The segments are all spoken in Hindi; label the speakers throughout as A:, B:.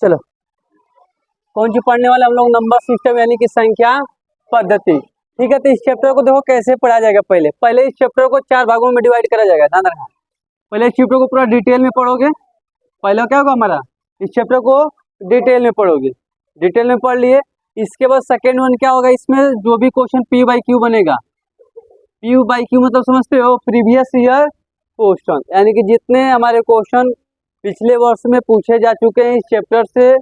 A: चलो कौन सी पढ़ने वाले हम लोग, नंबर सिस्टम यानी कि संख्या पद्धति। ठीक है, तो इस चैप्टर को देखो कैसे पढ़ा जाएगा। पहले इस चैप्टर को 4 भागों में डिवाइड करा जाएगा, ध्यान रखना। पहले इस चैप्टर को पूरा डिटेल में पढ़ोगे। पहले क्या होगा हमारा, इस चैप्टर को डिटेल में पढ़ोगे, डिटेल में पढ़ लिए। इसके बाद सेकेंड वन क्या होगा, इसमें जो भी क्वेश्चन P/Q बनेगा, P/Q मतलब समझते हो, प्रीवियस ईयर क्वेश्चन, यानी कि जितने हमारे क्वेश्चन पिछले वर्ष में पूछे जा चुके हैं इस चैप्टर से,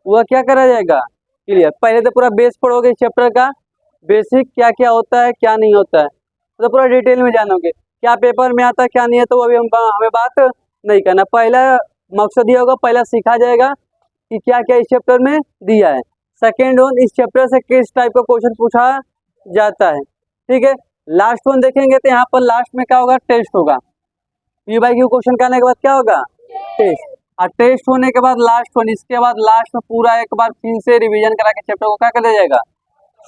A: वह क्या करा जाएगा, क्लियर। पहले तो पूरा बेस पढ़ोगे इस चैप्टर का, बेसिक क्या क्या होता है क्या नहीं होता है, तो पूरा डिटेल में जानोगे। क्या पेपर में आता है क्या नहीं है, तो अभी हमें बात नहीं करना। पहला मकसद ये होगा, पहला सीखा जाएगा कि क्या क्या इस चैप्टर में दिया है। सेकेंड वन, इस चैप्टर से किस टाइप का क्वेश्चन पूछा जाता है। ठीक है, लास्ट वन देखेंगे तो यहाँ पर लास्ट में क्या होगा, टेस्ट होगा। P/Q क्वेश्चन करने के बाद क्या होगा, टेस्ट। और टेस्ट होने के बाद लास्ट वन, इसके बाद लास्ट में पूरा एक बार फिर से रिवीजन करा के चैप्टर को क्या कर दिया जाएगा,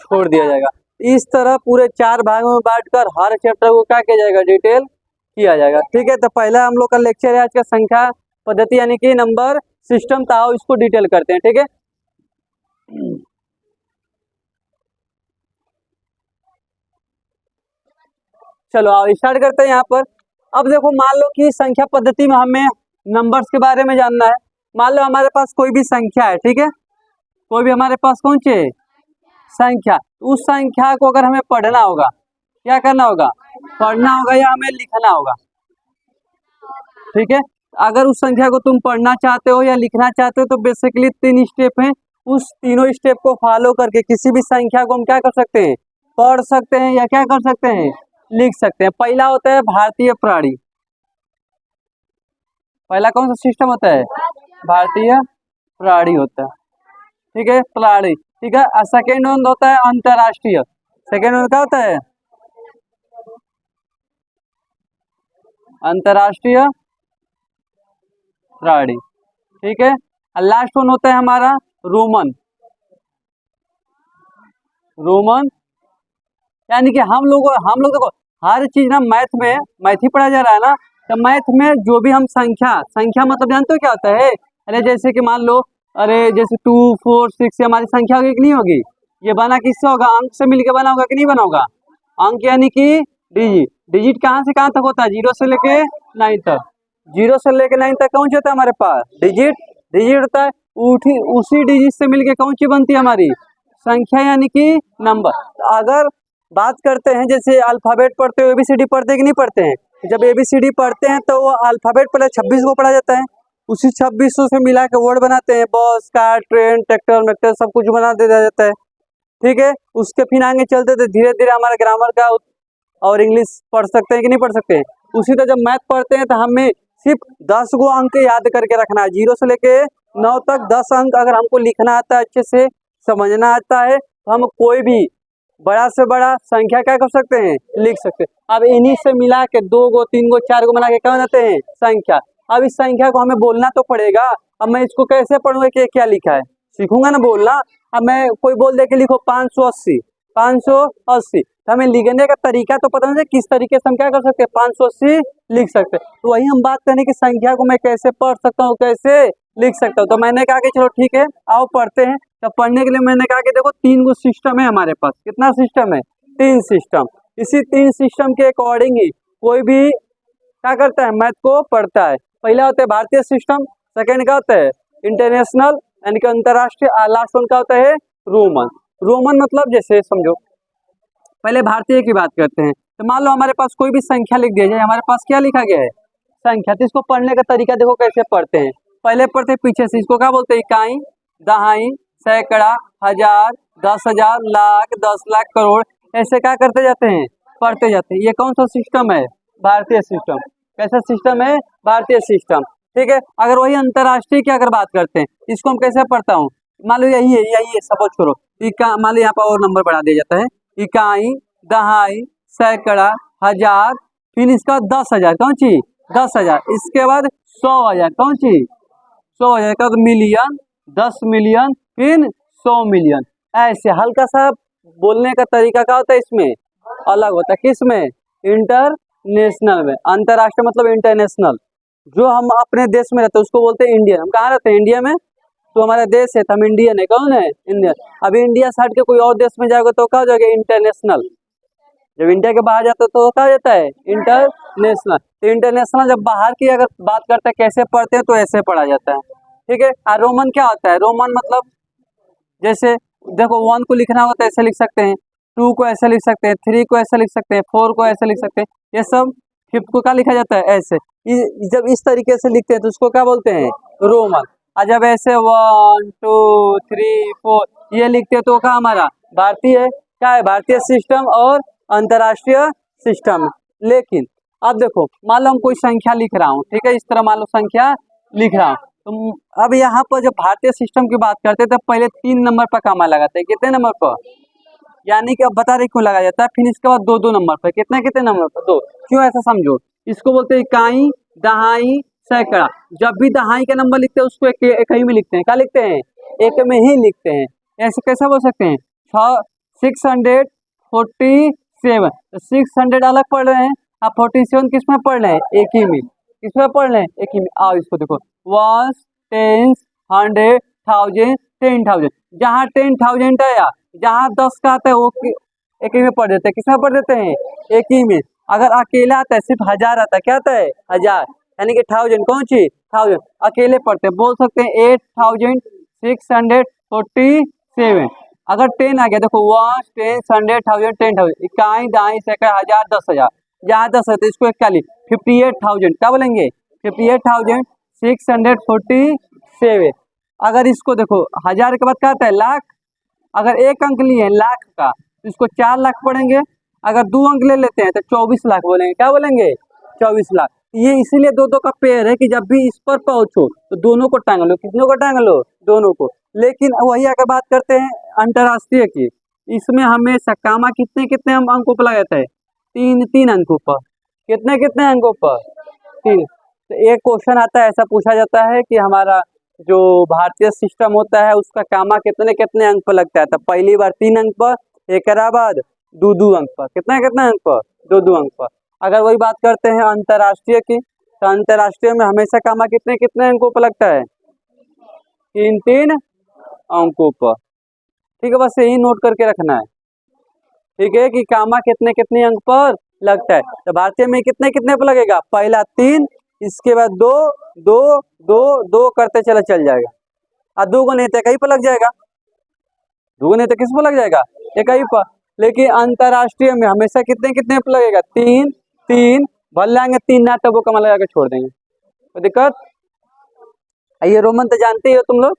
A: छोड़ दिया जाएगा। इस तरह पूरे 4 भागों में बांटकर हर चैप्टर को क्या किया जाएगा, डिटेल किया जाएगा। ठीक है, तो पहला हम लोग का लेक्चर है आज का संख्या पद्धति यानी कि नंबर सिस्टम था, इसको डिटेल करते हैं। ठीक है, चलो आओ स्टार्ट करते हैं यहाँ पर। अब देखो, मान लो कि संख्या पद्धति में हमें नंबर्स के बारे में जानना है। मान लो हमारे पास कोई भी संख्या है, ठीक है, कोई भी हमारे पास कौन सी संख्या, उस संख्या को अगर हमें पढ़ना होगा, क्या करना होगा, पढ़ना होगा या हमें लिखना होगा। ठीक है, अगर उस संख्या को तुम पढ़ना चाहते हो या लिखना चाहते हो तो बेसिकली 3 स्टेप हैं। उस तीनों स्टेप को फॉलो करके किसी भी संख्या को हम क्या कर सकते हैं, पढ़ सकते हैं या क्या कर सकते हैं, लिख सकते हैं। पहला होता है भारतीय प्रणाली। पहला कौन सा सिस्टम होता है, भारतीय प्रणाली होता है। ठीक है, प्रणाली। ठीक है, और सेकेंड वन होता है अंतरराष्ट्रीय। सेकेंड वन क्या होता है, अंतरराष्ट्रीय प्रणाली। ठीक है, और लास्ट वन होता है हमारा रोमन। रोमन यानी कि हम लोग देखो हर चीज ना मैथ ही पढ़ा जा रहा है ना, तो मैथ में जो भी हम संख्या मतलब जानते हो क्या होता है। अरे जैसे कि मान लो, अरे जैसे 2 4 6 हमारी संख्या होगी कि नहीं होगी, ये बना किससे होगा, अंक से मिलके बना होगा कि नहीं बना होगा। अंक यानी कि डिजिट कहाँ से कहाँ तक होता है, 0 से लेके 9 तक। 0 से लेके 9 तक कौन सी होता है हमारे पास, डिजिट होता है। उसी डिजिट से मिलके कौन सी बनती है हमारी संख्या यानी कि नंबर। अगर बात करते हैं जैसे अल्फाबेट पढ़ते हो, ABCD पढ़ते हैं कि नहीं पढ़ते हैं, जब ABCD पढ़ते हैं तो वो अल्फाबेट पहले 26 को पढ़ा जाता है, उसी 2600 से मिला के वर्ड बनाते हैं, बस कार ट्रेन ट्रैक्टर मैक्टर सब कुछ बना दिया जाता है। ठीक है, उसके फिर आगे चलते थे धीरे धीरे हमारा ग्रामर का और इंग्लिश पढ़ सकते हैं कि नहीं पढ़ सकते हैं। उसी तरह जब मैथ पढ़ते हैं तो हमें सिर्फ 10 गो अंक याद करके रखना है, 0 से लेके 9 तक 10 अंक अगर हमको लिखना आता है, अच्छे से समझना आता है, तो हम कोई भी बड़ा से बड़ा संख्या क्या कर सकते हैं, लिख सकते हैं। अब इन्हीं से मिला के 2 गो 3 गो 4 गो बना के क्या बनाते हैं, संख्या। अब इस संख्या को हमें बोलना तो पड़ेगा। अब मैं इसको कैसे पढ़ूंगा कि क्या लिखा है, सीखूंगा ना बोलना। अब मैं कोई बोल दे के लिखो 580, तो हमें लिखने का तरीका तो पता नहीं किस तरीके से हम क्या कर सकते हैं, 580 लिख सकते हैं। तो वही हम बात करें कि संख्या को मैं कैसे पढ़ सकता हूँ, कैसे लिख सकता हूँ। तो मैंने कहा कि चलो ठीक है आओ पढ़ते हैं। तो पढ़ने के लिए मैंने कहा कि देखो 3 गो सिस्टम है हमारे पास। कितना सिस्टम है, 3 सिस्टम। इसी 3 सिस्टम के अकॉर्डिंग ही कोई भी क्या करता है, मैथ को पढ़ता है। पहला होता है भारतीय सिस्टम, सेकेंड क्या होता है इंटरनेशनल यानी कि अंतरराष्ट्रीय, लास्ट वन का होता है रोमन। रोमन मतलब जैसे समझो, पहले भारतीय की बात करते हैं। तो मान लो हमारे पास कोई भी संख्या लिख दिया जाए, हमारे पास क्या लिखा गया है, संख्या। तो इसको पढ़ने का तरीका देखो कैसे पढ़ते हैं। पहले पढ़ते हैं पीछे से, इसको क्या बोलते हैं, इकाई, दहाई, सैकड़ा, हजार, 10,000, लाख, 10 लाख, करोड़, ऐसे क्या करते जाते हैं, पढ़ते जाते हैं। ये कौन सा सिस्टम है, भारतीय सिस्टम। कैसा सिस्टम है, भारतीय सिस्टम। ठीक है, अगर वही अंतरराष्ट्रीय की अगर बात करते हैं, इसको हम कैसे पढ़ता हूँ, मान लो यही है सब छोड़ो, मान लो यहाँ पर और नंबर बढ़ा दिया जाता है, इकाई, दहाई, सैकड़ा, हजार, फिर इसका 10,000, कौन सी 10,000, इसके बाद 100,000, कौन सी 100,000 का मिलियन, 10 मिलियन, फिर 100 मिलियन। ऐसे हल्का सा बोलने का तरीका क्या होता है इसमें, अलग होता है। किसमें, इंटरनेशनल में। अंतरराष्ट्रीय मतलब इंटरनेशनल। जो हम अपने देश में रहते हैं उसको बोलते हैं इंडियन। हम कहाँ रहते हैं, इंडिया में, तो हमारा देश है तो हम इंडियन है, कौन है? इंडियन। अभी इंडिया से हट के कोई और देश में जाएगा तो क्या हो जाएगा? इंटरनेशनल। जब इंडिया के बाहर जाता है तो क्या हो जाता है? इंटरनेशनल। तो इंटरनेशनल जब बाहर की अगर बात करते हैं कैसे पढ़ते हैं तो ऐसे पढ़ा जाता है, ठीक है। और रोमन क्या होता है? रोमन मतलब जैसे देखो 1 को लिखना होता है ऐसे लिख सकते हैं, 2 को ऐसे लिख सकते हैं, 3 को ऐसे लिख सकते हैं, 4 को ऐसे लिख सकते हैं, ये सब 5th को क्या लिखा जाता है? ऐसे। जब इस तरीके से लिखते हैं तो उसको क्या बोलते हैं? रोमन। और जब ऐसे 1 2 3 4 ये लिखते हैं तो क्या हमारा भारतीय क्या है? भारतीय सिस्टम और अंतर्राष्ट्रीय सिस्टम। लेकिन अब देखो मान लो हम कोई संख्या लिख रहा हूँ, ठीक है, इस तरह मान लो संख्या लिख रहा हूँ, तो अब यहाँ पर जब भारतीय सिस्टम की बात करते हैं तो पहले 3 नंबर पर कामा लगाते हैं, कितने नंबर पर? यानी कि अब बता रहे क्यों लगाया जाता है, फिर इसके बाद 2 2 नंबर पर, कितने कितने नंबर पर? 2। क्यों ऐसा समझो, इसको बोलते हैं इकाई, दहाई, सैकड़ा। जब भी दहाई का नंबर लिखते हैं उसको एक ही में लिखते हैं, क्या लिखते हैं? एक में ही लिखते हैं। ऐसे कैसे बोल सकते हैं? 647, 600 अलग पढ़ रहे हैं, आप 47 किस में पढ़ रहे हैं? एक ही में। किस में पढ़ रहे हैं? एक ही में। आओ इसको देखो, 1 10 100 1000 10,000, जहाँ 10,000 आया, जहाँ 10 का आता है वो एक ही में पढ़ देते हैं। किस में पढ़ देते हैं? एक ही में। अगर अकेला आता है, सिर्फ 1000 आता है, क्या आता है? 1000, यानी कि 1000, कौन सी? 1000 अकेले पढ़ते हैं, बोल सकते हैं 8647। अगर 10 आ गया, देखो 1 10 100 1000 10,000, इकाई, दाई, सैकड़ा, 1000 10,000, जहाँ 10 है तो इसको 41 58,000, क्या बोलेंगे? 58,647। अगर इसको देखो 1000 के बाद क्या आता है? लाख। अगर एक अंक लिए लाख का तो इसको 4 लाख पढ़ेंगे। अगर 2 अंक ले लेते हैं तो 24 लाख बोलेंगे, क्या बोलेंगे? 24 लाख। ये इसीलिए 2 2 का पेयर है कि जब भी इस पर पहुंचो तो दोनों को टांग लो। कितनों को टांग लो? दोनों को। लेकिन वही अगर बात करते हैं अंतर्राष्ट्रीय की, इसमें हमेशा कामा कितने कितने अंकों पर लगा जाता है? 3 3 अंकों पर। कितने कितने अंकों पर? 3। तो एक क्वेश्चन आता है, ऐसा पूछा जाता है कि हमारा जो भारतीय सिस्टम होता है उसका कामा कितने कितने अंक पर लगता है? तो पहली बार 3 अंक पर, एक बाद 2 2 अंक पर। कितने कितने अंक पर? 2 2 अंक पर। अगर वही बात करते हैं अंतर्राष्ट्रीय की, तो अंतर्राष्ट्रीय में हमेशा कामा कितने कितने अंकों पर लगता है? 3 3 अंकों पर। ठीक है, बस यही नोट करके रखना है, ठीक है, कि कामा कितने कितने अंक पर लगता है। तो भारतीय में कितने कितने पर लगेगा? पहला 3, इसके बाद 2 2 2 2 करते चला चल जाएगा, और 2 गुने तो कहीं पर लग जाएगा। 2 गुने तो किस पर लग जाएगा? एक ही पर। लेकिन अंतर्राष्ट्रीय में हमेशा कितने कितने पर लगेगा? 3 3। भर लाएंगे 3 ना तो वो कमा लगा के छोड़ देंगे, तो दिक्कत। ये रोमन तो जानते ही हो तुम लोग,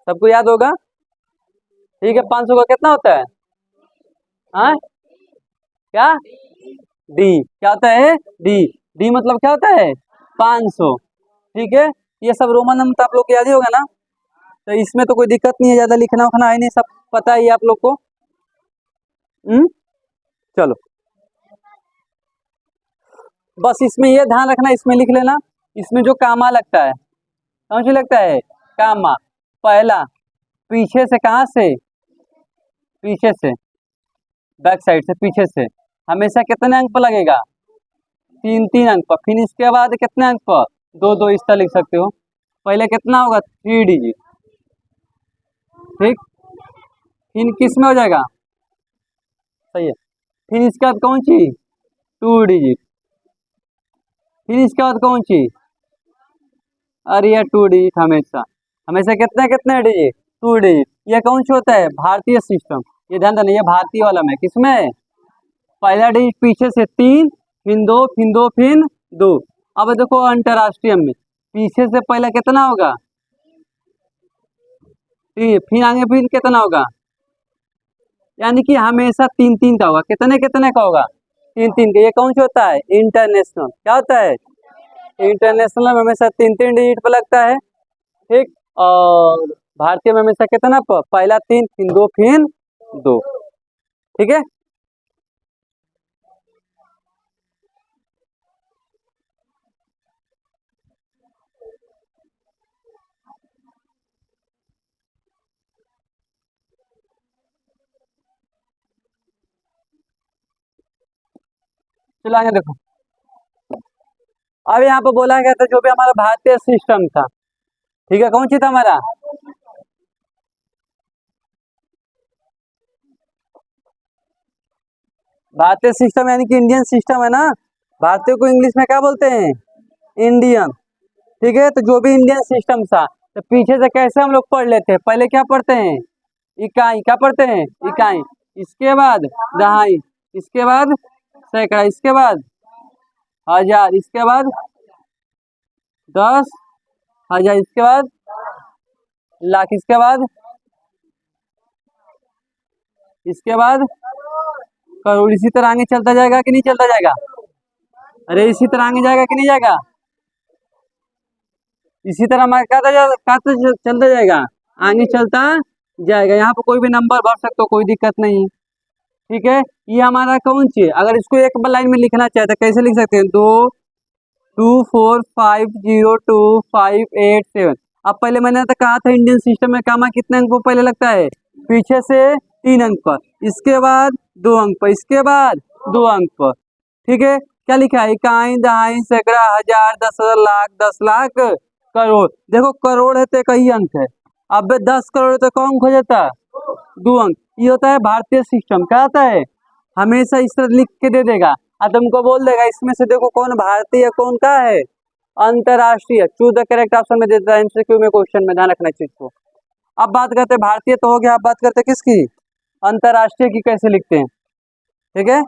A: सबको याद होगा, ठीक है। 500 का कितना होता है? हाँ क्या? डी। क्या होता है? डी। डी मतलब क्या होता है? 500, ठीक है। ये सब रोमन नंबर तो आप लोग को याद ही होगा ना, तो इसमें तो कोई दिक्कत नहीं है, ज्यादा लिखना उखना है नहीं, सब पता ही आप लोग को। चलो, बस इसमें ये ध्यान रखना, इसमें लिख लेना, इसमें जो कामा लगता है, कौन सी लगता है? कामा। पहला पीछे से, कहाँ से? पीछे से, बैक साइड से, पीछे से, हमेशा कितने अंक पर लगेगा? 3 3 अंक पर। फिर इसके बाद कितने अंक पर? 2 2, इस तरह लिख सकते हो। पहले कितना होगा? 3 डिजिट, ठीक। फिर किस में हो जाएगा? सही है। फिर इसके बाद कौन सी? 2 डिजिट। फिर इसके बाद कौन सी? अरे यार 2 डिजिट, हमेशा हमेशा कितने कितने डिजिट? 2 डिजिट। ये कौन सा होता है? भारतीय सिस्टम। ये ध्यान देना, ये भारतीय वाला में किसमें? पहला डिजिट पीछे से 3, फिर 2, फिर 2, फिर 2। अब देखो अंतर्राष्ट्रीय में पीछे से पहला कितना होगा? 3, फिर आगे फिर कितना होगा? यानी कि हमेशा 3 3 का होगा। कितने कितने का होगा? 3 3 का। ये कौन सा होता है? इंटरनेशनल। क्या होता है? इंटरनेशनल में हमेशा 3 3 डिजिट पर लगता है, ठीक। और भारतीय में हमेशा कितना पर? पहला 3, फिर 2, फिर 2, ठीक है। चलो आगे देखो, अब यहाँ पे बोला गया था जो भी हमारा भारतीय सिस्टम था, ठीक है, कौन सी था हमारा? भारतीय सिस्टम यानी कि इंडियन सिस्टम है ना। भारतीय को इंग्लिश में क्या बोलते हैं? इंडियन। ठीक है, तो जो भी इंडियन सिस्टम था, तो पीछे से कैसे हम लोग पढ़ लेते हैं? पहले क्या पढ़ते हैं? इकाई। क्या पढ़ते हैं? इकाई। इसके बाद दहाई, इसके बाद सैकड़ा, इसके बाद हजार, इसके बाद 10,000, इसके बाद लाख, इसके बाद करोड़। इसी तरह आगे चलता जाएगा कि नहीं चलता जाएगा? अरे इसी तरह आगे जाएगा कि नहीं जाएगा? इसी तरह हमारा चलता जाएगा, आगे चलता जाएगा। यहाँ पे कोई भी नंबर भर सकते हो, कोई दिक्कत नहीं है। ठीक है, ये हमारा कौन सी है? अगर इसको एक लाइन में लिखना चाहे तो कैसे लिख सकते हैं? 2, 2, 4, 5, 0, 2, 5, 8, 7। अब पहले मैंने तो कहा था इंडियन सिस्टम में कामा कितने अंक पर पहले लगता है? पीछे से 3 अंक पर, इसके बाद 2 अंक पर, इसके बाद 2 अंक पर। ठीक है, क्या लिखा है? इकाई, दहाई, सैकड़ा, हजार, 10,000, लाख, 10 लाख, करोड़। देखो करोड़ है तो कई अंक है। अब 10 करोड़ तो कौन अंक हो जाता है? 2 अंक। ये होता है भारतीय सिस्टम। क्या होता है? हमेशा इस तरह लिख के दे देगा और तुमको बोल देगा इसमें से देखो कौन भारतीय कौन का है अंतरराष्ट्रीय। चूज द करेक्ट ऑप्शन में देता है एमसीक्यू में, क्वेश्चन में। ध्यान रखना चीज को। अब बात करते हैं भारतीय तो हो गया, अब बात करते हैं किसकी? अंतरराष्ट्रीय की कैसे लिखते हैं। ठीक है,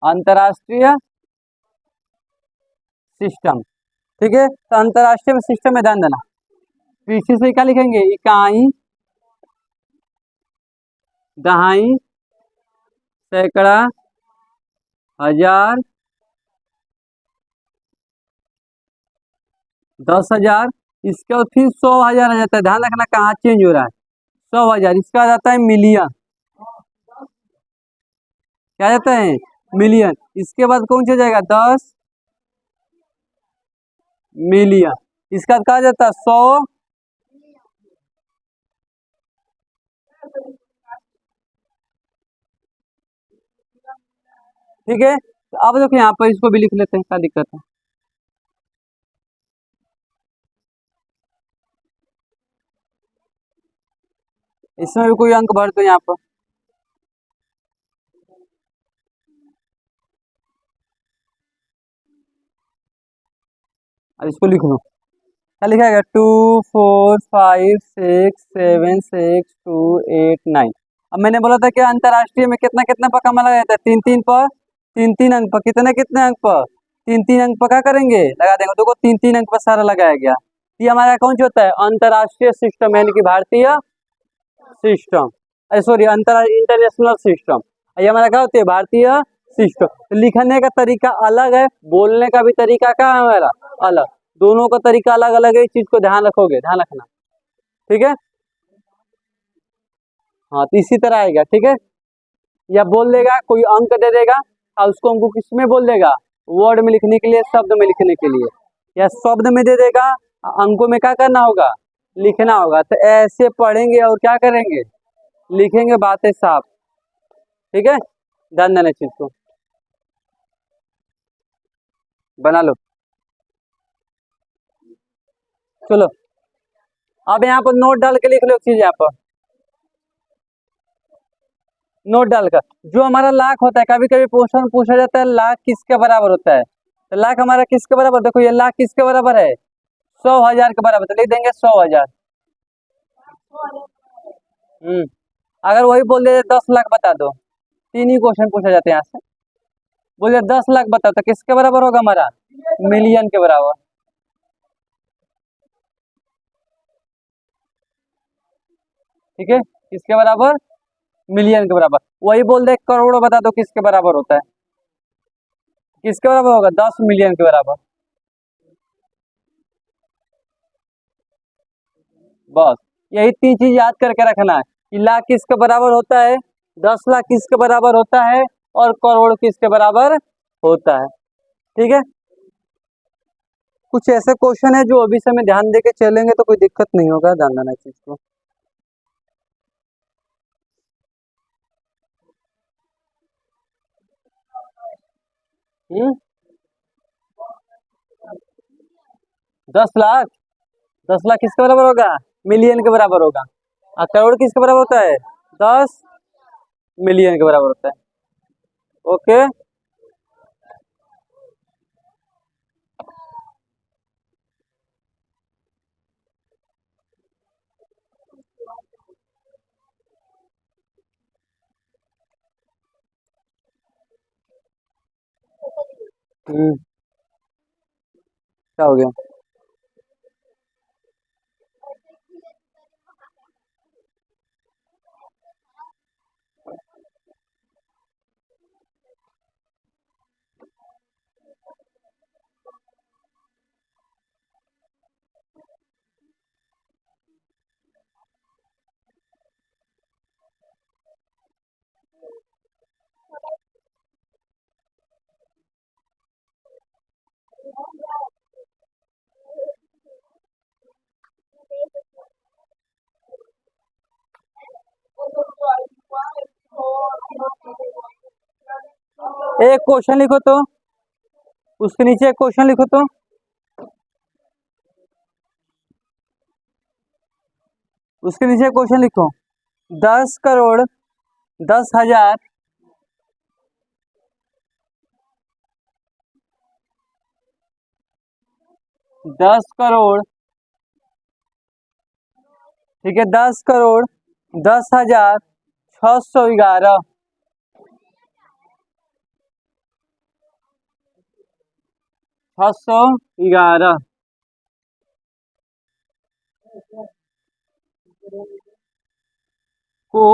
A: अंतरराष्ट्रीय सिस्टम। ठीक है, तो अंतरराष्ट्रीय सिस्टम में ध्यान देना, पीछे से क्या लिखेंगे? इकाई, दहाई, सैकड़ा, हजार, 10,000, इसके बाद फिर 100,000 आ जाता है। ध्यान रखना कहाँ चेंज हो रहा है। 100,000, इसके बाद आता है मिलियन। क्या जाता है? मिलियन। इसके बाद कौन सा जाएगा? 10 मिलियन। इसका कहा जाता है 100। ठीक है, तो अब देखो यहाँ पर इसको भी लिख लेते हैं, क्या दिक्कत है? इसमें भी कोई अंक भर दो यहाँ पर। अब इसको लिख लो, क्या लिखा है? 2, 4, 5, 6, 7, 6, 2, 8, 9। अब मैंने बोला था कि अंतरराष्ट्रीय में कितना कितना पर कमा लगाया था? 3-3 पर, 3-3 अंक पर। कितने कितने अंक पर? 3-3 अंक पर। क्या करेंगे? लगा देंगे। देखो 3-3 अंक पर सारा लगाया गया। ये हमारा कौन सा होता है? अंतरराष्ट्रीय सिस्टम यानी कि भारतीय सिस्टम। अरे सॉरी, इंटरनेशनल सिस्टम। ये हमारा क्या होती है? भारतीय सिस्टम। तो लिखने का तरीका अलग है, बोलने का भी तरीका क्या है हमारा? अलग। दोनों का तरीका अलग अलग है, इस चीज को ध्यान रखोगे, ध्यान रखना। ठीक है, हाँ, तो इसी तरह आएगा। ठीक है, या बोल देगा, कोई अंक दे देगा और उसको हमको किस में बोल देगा? वर्ड में लिखने के लिए, शब्द में लिखने के लिए, या शब्द में दे देगा, अंकों में क्या करना होगा? लिखना होगा। तो ऐसे पढ़ेंगे और क्या करेंगे? लिखेंगे, बातें साफ। ठीक है, ध्यान देना चीज को। बना लो, चलो। अब यहाँ पर नोट डाल के लिख लो चीज। यहाँ पर नोट डालकर, जो हमारा लाख होता है, कभी कभी क्वेश्चन पूछा जाता है लाख किसके बराबर होता है? तो लाख हमारा किसके बराबर? देखो ये लाख किसके बराबर है? 100,000 के बराबर। तो लिख देंगे 100,000। हम्म, अगर वही बोल दे 10 लाख बता दो, 3 ही क्वेश्चन पूछा जाते हैं यहाँ से। बोलिए 10 लाख बता, तो किसके बराबर होगा हमारा? मिलियन के बराबर। ठीक है, किसके बराबर? मिलियन के बराबर। वही बोल दे करोड़ बता दो, किसके बराबर होता है? किसके बराबर होगा? 10 मिलियन के बराबर। बस यही 3 चीज याद करके रखना है कि लाख किसके बराबर होता है, 10 लाख किसके बराबर होता है, और करोड़ किसके बराबर होता है। ठीक है, कुछ ऐसे क्वेश्चन है जो अभी से हमें ध्यान देके चलेंगे तो कोई दिक्कत नहीं होगा, ध्यान देना चीज को। हम्म, 10 लाख, 10 लाख किसके बराबर होगा? मिलियन के बराबर होगा। करोड़ किसके बराबर होता है? 10 मिलियन के बराबर होता है। ओके। क्या हो गया? एक क्वेश्चन लिखो तो, उसके नीचे एक क्वेश्चन लिखो तो। उसके नीचे क्वेश्चन लिखो। 10 करोड़ 10,000 10 करोड़, ठीक है, 10 करोड़ 10,000 611 611 को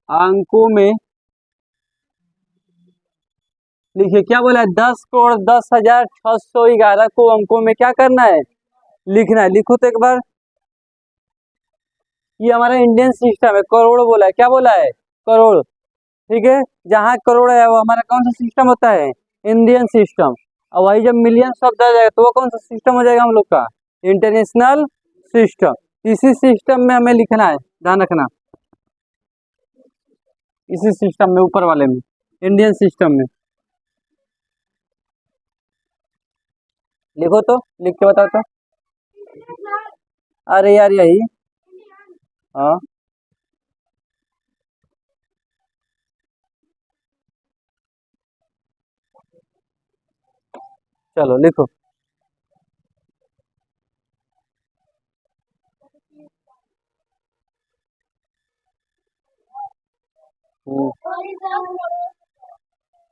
A: अंकों में लिखिए। क्या बोला है? 10 करोड़ 10,000 611 को अंकों में क्या करना है? लिखना है। लिखो तो एक बार। ये हमारा इंडियन सिस्टम है, करोड़ बोला है। क्या बोला है? करोड़। ठीक है, जहाँ करोड़ है वो हमारा कौन सा सिस्टम होता है? Indian system. और वही जब मिलियन शब्द आ जाएगा तो वो कौन सा सिस्टम हो जाएगा हम लोग का? International system. इसी सिस्टम में हमें लिखना है, ध्यान रखना। इसी सिस्टम में, ऊपर वाले में, इंडियन सिस्टम में। लिखो तो, लिख के बताओ तो। अरे यार यही। हाँ, चलो लिखो।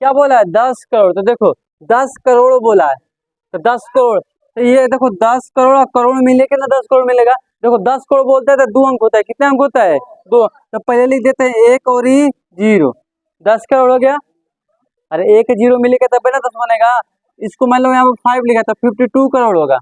A: क्या बोला है? 10 करोड़। तो देखो, 10 करोड़ बोला है, तो 10 करोड़, तो ये देखो 10 करोड़ और करोड़ मिलेगा ना, 10 करोड़ मिलेगा। देखो 10 करोड़ बोलते हैं तो 2 अंक होता है। कितने अंक होता है? दो। तो पहले लिख देते हैं एक और ही जीरो। 10 करोड़ हो गया। अरे एक जीरो मिलेगा तब ना 10 बनेगा। इसको मान लो यहाँ पर 5 लिखा तो 52 करोड़ होगा।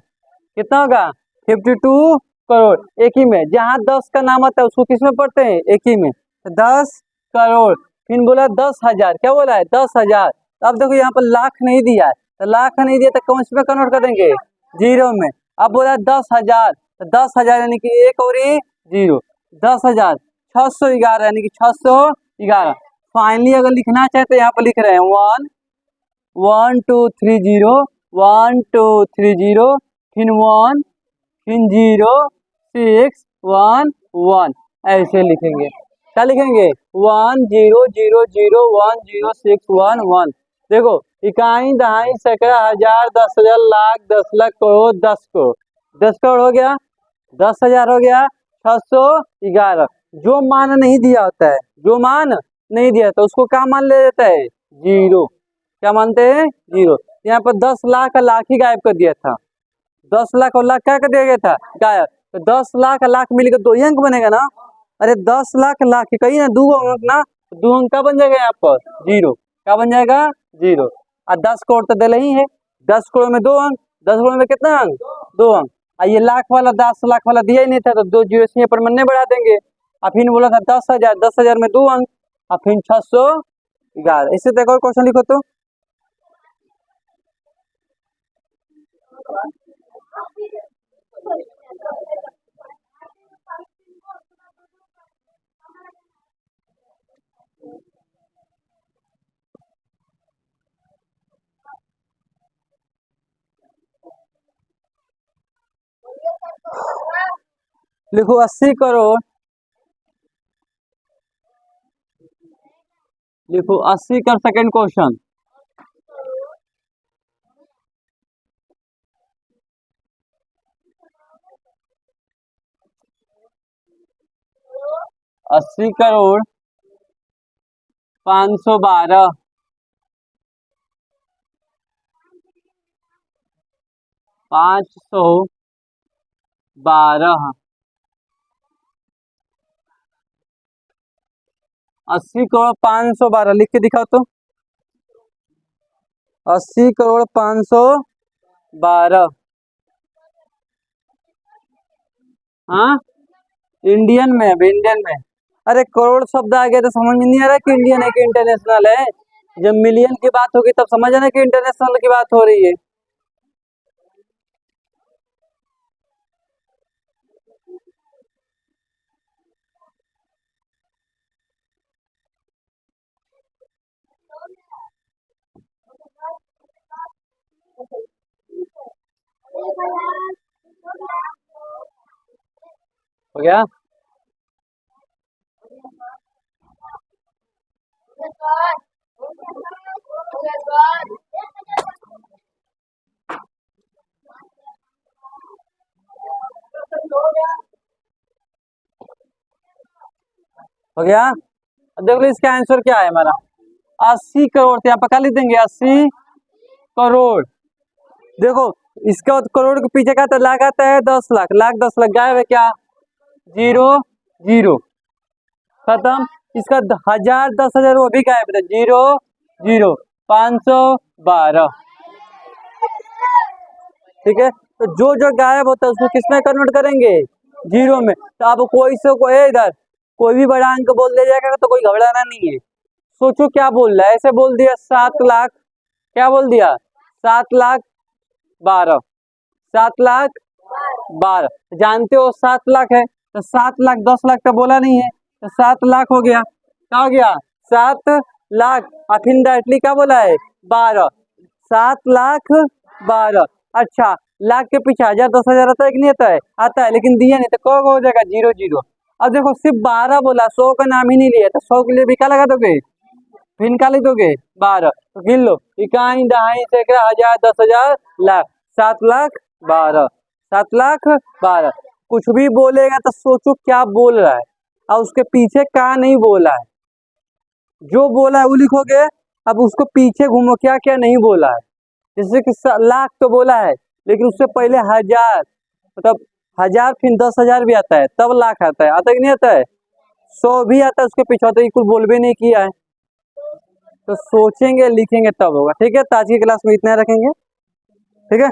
A: कितना होगा? 52 करोड़। एक ही में, जहाँ 10 का नाम आता है उसको किस में पढ़ते हैं? एक ही में। तो 10 करोड़। फिर बोला 10,000। क्या बोला है? 10,000। अब देखो यहाँ पर लाख नहीं दिया है, तो लाख नहीं दिया तो कौन से में कन्वर्ट कर देंगे? जीरो में। अब बोला 10,000, तो 10,000 यानी कि एक और ही जीरो। 10,611 यानी कि 611। फाइनली अगर लिखना चाहे तो यहाँ पर लिख रहे हैं 1 1 2 3 0, 1 2 3 0, फिर 1, फिर 0 6 1 1, ऐसे लिखेंगे। क्या लिखेंगे? 1 0 0 0 1 0 6 1 1। देखो, इकाई दहाई सैकड़ा हजार 10,000 लाख 10 लाख करोड़ 10 करोड़। 10 करोड़ हो गया, 10,000 हो गया, 611। जो मान नहीं दिया होता है, जो मान नहीं दिया तो उसको क्या मान ले लेता है? जीरो। क्या मानते हैं? जीरो। यहाँ पर 10 लाख का लाख ही गायब कर दिया था। 10 लाख और लाख क्या कर दिया गया था? गायब। तो 10 लाख लाख मिलकर दो ही अंक बनेगा ना। अरे 10 लाख लाख कही ना, दो अंक ना, तो दो अंक का बन जाएगा यहाँ पर? जीरो। क्या बन जाएगा? जीरो। और 10 करोड़ तो दिल ही है। 10 करोड़ में 2 अंक। 10 करोड़ में कितना अंक? 2 अंक। और ये लाख वाला 10 लाख वाला दिया ही नहीं था, तो दो जीरो से यहाँ पर मन्ने बढ़ा देंगे। और फिर बोला था 10,000, 10,000 में 2 अंक। और फिर 611। इससे देखो क्वेश्चन लिखो तो। लिखो 80 करोड़, लिखो 80 का सेकंड क्वेश्चन। 80 करोड़ 512, 512, 80 करोड़ 512 लिख के दिखाओ तो। 80 करोड़ 512, हाँ इंडियन में, अब इंडियन में। अरे करोड़ शब्द आ गया तो समझ में नहीं आ रहा कि इंडियन है कि इंटरनेशनल है। जब मिलियन की बात होगी तब समझ आना कि इंटरनेशनल की बात हो रही है। हो गया। हो गया। अब देख लो इसका आंसर क्या है हमारा। 80 करोड़, तो यहाँ पर क्या लिख देंगे 80 करोड़। देखो इसका करोड़ के पीछे का तो लाख आता है 10 लाख, लाख 10 लाख गायब है क्या, जीरो जीरो खत्म। इसका हजार 10,000 वो भी गायब है, जीरो जीरो 512। ठीक है, तो जो जो गायब होता है उसको किसमें कन्वर्ट करेंगे, जीरो में। तो अब कोई से कोई इधर कोई भी बड़ा अंक बोल दिया जाएगा तो कोई घबराना नहीं है। सोचो क्या बोल रहा है, ऐसे बोल दिया 7 लाख, क्या बोल दिया 7 लाख 12, 7 लाख 12। जानते हो 7 लाख है तो 7 लाख 10 लाख का बोला नहीं है, तो 7 लाख हो गया। क्या हो गया 7 लाख। आप इनडायरेक्टली क्या बोला है 12, 7 लाख 12। अच्छा लाख के पीछे हजार 10,000 आता है कि नहीं आता है, आता है, लेकिन दिया नहीं तो कब हो जाएगा जीरो जीरो। अब देखो सिर्फ 12 बोला, 100 का नाम ही नहीं लिया, तो 100 के लिए भी क्या लगा दोगे, फिर निकाल दोगे 12। तो गिन लो, इकाई दहाई सैकड़ा हजार 10,000 लाख, 7 लाख 12, 7 लाख 12। कुछ भी बोलेगा तो सोचो क्या बोल रहा है और उसके पीछे क्या नहीं बोला है। जो बोला है वो लिखोगे, अब उसको पीछे घूमो क्या क्या नहीं बोला है। जैसे कि लाख तो बोला है लेकिन उससे पहले हजार, मतलब हजार फिर 10,000 भी आता है तब लाख आता है, आता है कि नहीं आता है, 100 भी आता है उसके पीछे, तो ये कुछ बोल भी नहीं किया है। तो सोचेंगे लिखेंगे तब होगा। ठीक है, तो आज की क्लास में इतना रखेंगे। ठीक है।